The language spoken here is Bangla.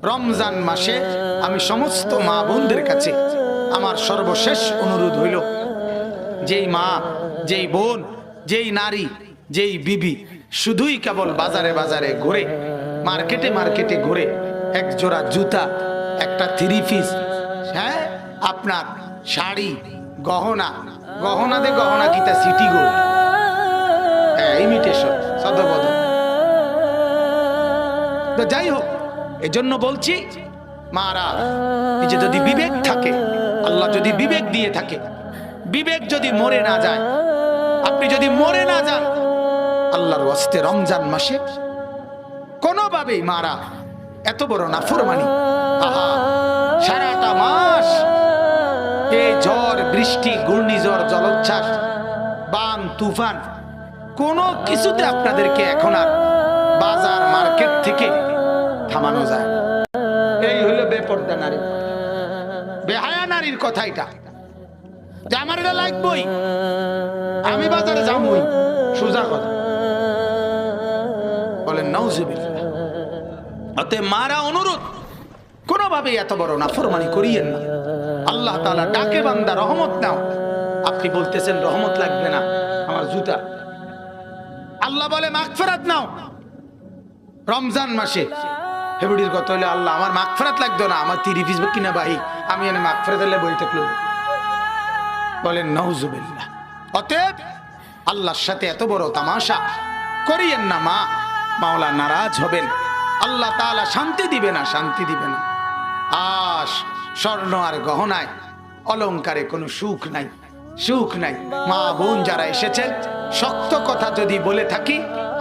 রমজান মাসে আমি সমস্ত মা বোনদের কাছে আমার সর্বশেষ অনুরোধ হইল, যেই মা, যেই বোন, যেই নারী, যেই বিবি শুধুই কেবল বাজারে বাজারে ঘুরে, মার্কেটে মার্কেটে ঘুরে এক জোড়া জুতা, একটা থ্রি পিস, হ্যাঁ আপনার শাড়ি, গহনা, গহনাতে গহনা কিতা সিটি গোল্ড, ইমিটেশন, সদবদল। তো যাই হোক, এজন্য বলছি মারা, এই যে যদি বিবেক থাকে, আল্লাহ যদি বিবেক দিয়ে থাকে, বিবেক যদি মরে না যায়, আপনি যদি মরে না যান, আল্লাহর ওয়াস্তে রমজান মাসে কোনোভাবেই মারা এত বড় নাফরমানি, আহা সারাটা মাস এই ঝড় বৃষ্টি, ঘূর্ণিঝড়, জলোচ্ছ্বাস, বান তুফান, কোনো কিছুতে আপনাদেরকে এখন আর বাজার মার্কেট থেকে থামানো যায়। এই হলো বেপর্দা নারী, বেহায়া নারীর কথা। এটা যে আমার এটা লাগবই, আমি বাজারে যাবই, সোজা কথা বলেন নাউজুবিল্লাহ। অতএব মারা অনুরোধ, কোনোভাবে এত বড় নাফরমানি করিয়েন না। আল্লাহ তাআলা ডাকে বান্দা রহমত নাও। আপনি বলতেছেন রহমত লাগবে না, আমার জুতা। আল্লাহ বলে মাগফিরাত নাও। রমজান মাসে হেবুডির কথা হলে আল্লাহ আমার মাগফিরাত লাগতো না, আমার 30 পিস কিনা ভাই, আমি এনে মাগফিরাত হলে বই থাকলো, বলেন নাউজুবিল্লাহ। অতএব আল্লাহর সাথে এত বড় তামাশা করিয়েন না। মা, মাওলা নারাজ হবেন, আল্লাহ তাআলা শান্তি দিবে না, শান্তি দিবে না। আশ স্বর্ণ আর গহনায়, অলংকারে কোনো সুখ নাই, সুখ নাই। মা বোন যারা এসেছেন, শক্ত কথা যদি বলে থাকি